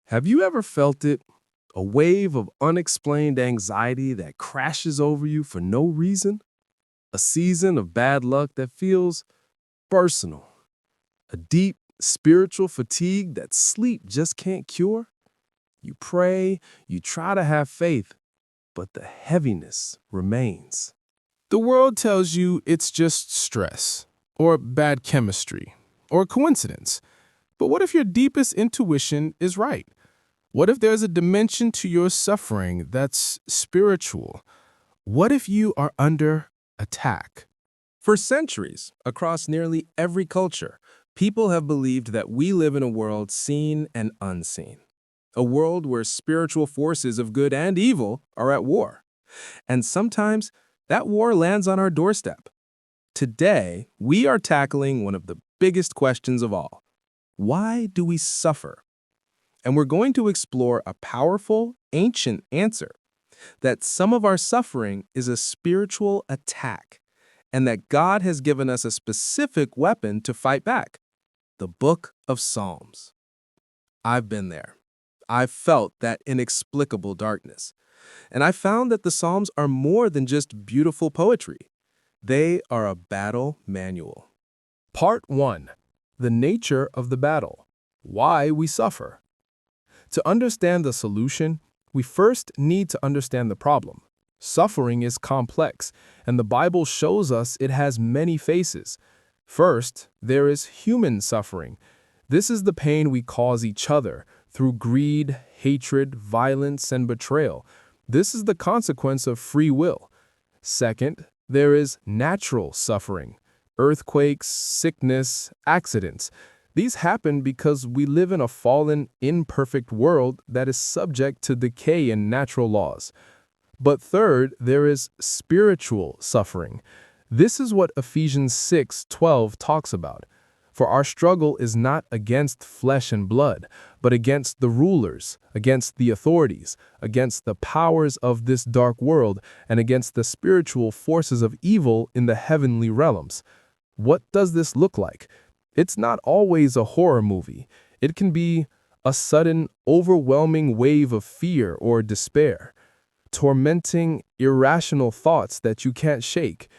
Have you ever felt it? A wave of unexplained anxiety that crashes over you for no reason? A season of bad luck that feels personal? A deep spiritual fatigue that sleep just can't cure? You pray, you try to have faith, but the heaviness remains. The world tells you it's just stress, or bad chemistry, or coincidence. But what if your deepest intuition is right? What if there's a dimension to your suffering that's spiritual? What if you are under attack? For centuries, across nearly every culture, people have believed that we live in a world seen and unseen. A world where spiritual forces of good and evil are at war. And sometimes that war lands on our doorstep. Today, we are tackling one of the biggest questions of all. Why do we suffer? And we're going to explore a powerful, ancient answer that some of our suffering is a spiritual attack, and that God has given us a specific weapon to fight back: the book of Psalms. I've been there. I've felt that inexplicable darkness. And I found that the Psalms are more than just beautiful poetry. They are a battle manual. Part 1. The nature of the battle. Why we suffer. To understand the solution, we first need to understand the problem. Suffering is complex, and the Bible shows us it has many faces. First, there is human suffering. This is the pain we cause each other through greed, hatred, violence, and betrayal. This is the consequence of free will. Second, there is natural suffering. Earthquakes, sickness, accidents. These happen because we live in a fallen, imperfect world that is subject to decay and natural laws. But third, there is spiritual suffering. This is what Ephesians 6:12 talks about. For our struggle is not against flesh and blood, but against the rulers, against the authorities, against the powers of this dark world, and against the spiritual forces of evil in the heavenly realms. What does this look like? It's not always a horror movie. It can be a sudden, overwhelming wave of fear or despair, tormenting, irrational thoughts that you can't shake,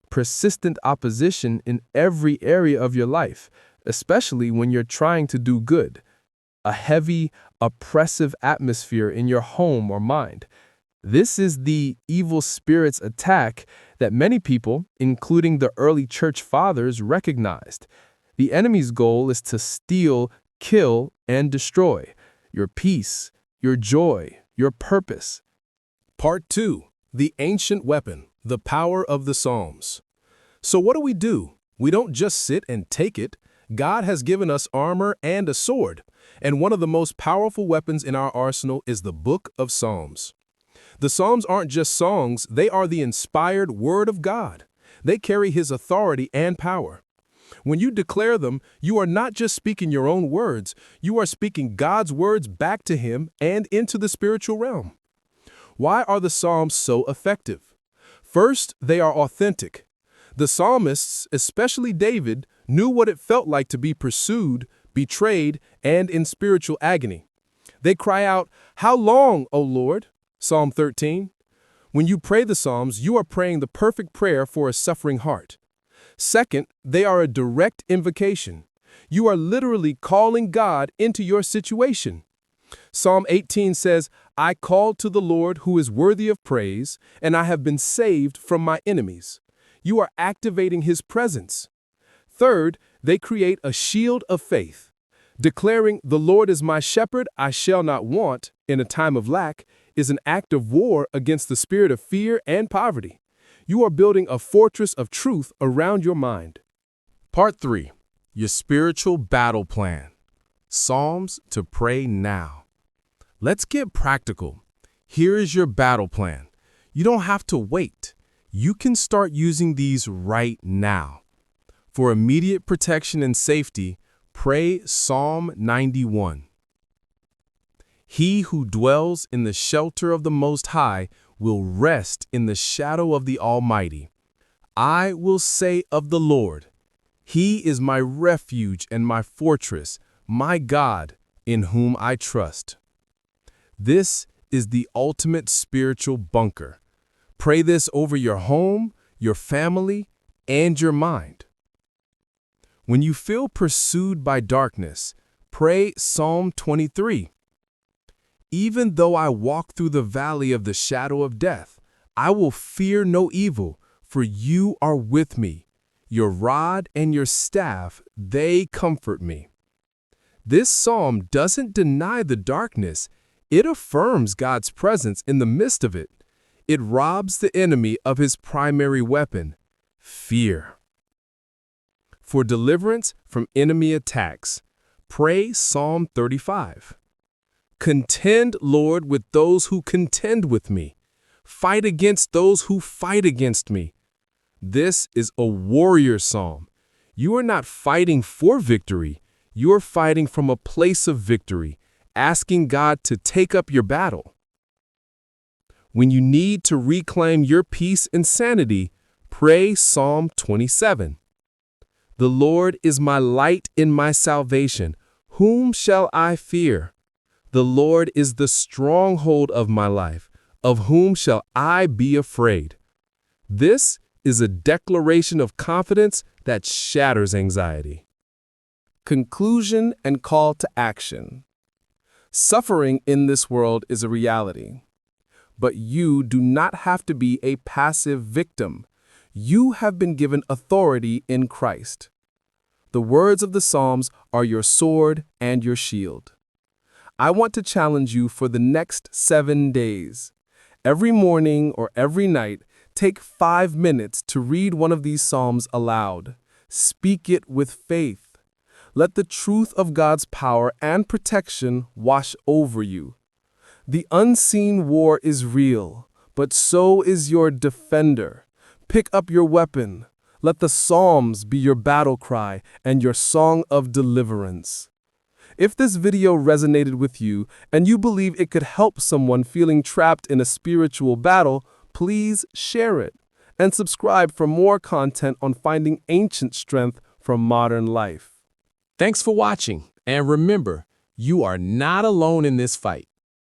persistent opposition in every area of your life, especially when you're trying to do good, a heavy, oppressive atmosphere in your home or mind. This is the evil spirit's attack that many people, including the early church fathers, recognized. The enemy's goal is to steal, kill, and destroy your peace, your joy, your purpose. Part 2. The ancient weapon, the power of the Psalms. So what do? We don't just sit and take it. God has given us armor and a sword, and one of the most powerful weapons in our arsenal is the book of Psalms. The Psalms aren't just songs, they are the inspired word of God. They carry His authority and power. When you declare them, you are not just speaking your own words, you are speaking God's words back to Him and into the spiritual realm. Why are the Psalms so effective? First, they are authentic. The psalmists, especially David, knew what it felt like to be pursued, betrayed, and in spiritual agony. They cry out, "How long, O Lord?" Psalm 13. When you pray the Psalms, you are praying the perfect prayer for a suffering heart. Second, they are a direct invocation. You are literally calling God into your situation. Psalm 18 says, "I called to the Lord who is worthy of praise, and I have been saved from my enemies." You are activating His presence. Third, they create a shield of faith. Declaring, "The Lord is my shepherd, I shall not want," in a time of lack, is an act of war against the spirit of fear and poverty. You are building a fortress of truth around your mind. Part 3. Your spiritual battle plan. Psalms to pray now. Let's get practical. Here is your battle plan. You don't have to wait. You can start using these right now. For immediate protection and safety, pray Psalm 91. He who dwells in the shelter of the Most High will rest in the shadow of the Almighty. I will say of the Lord, He is my refuge and my fortress, my God, in whom I trust. This is the ultimate spiritual bunker. Pray this over your home, your family, and your mind. When you feel pursued by darkness, pray Psalm 23. Even though I walk through the valley of the shadow of death, I will fear no evil, for you are with me. Your rod and your staff, they comfort me. This psalm doesn't deny the darkness, it affirms God's presence in the midst of it. It robs the enemy of his primary weapon, fear. For deliverance from enemy attacks, pray Psalm 35. Contend, Lord, with those who contend with me. Fight against those who fight against me. This is a warrior psalm. You are not fighting for victory. You are fighting from a place of victory, asking God to take up your battle. When you need to reclaim your peace and sanity, pray Psalm 27. The Lord is my light and my salvation. Whom shall I fear? The Lord is the stronghold of my life. Of whom shall I be afraid? This is a declaration of confidence that shatters anxiety. Conclusion and call to action. Suffering in this world is a reality. But you do not have to be a passive victim. You have been given authority in Christ. The words of the Psalms are your sword and your shield. I want to challenge you for the next 7 days. Every morning or every night, take 5 minutes to read one of these Psalms aloud. Speak it with faith. Let the truth of God's power and protection wash over you. The unseen war is real, but so is your defender. Pick up your weapon. Let the Psalms be your battle cry and your song of deliverance. If this video resonated with you and you believe it could help someone feeling trapped in a spiritual battle, please share it and subscribe for more content on finding ancient strength from modern life. Thanks for watching, and remember, you are not alone in this fight.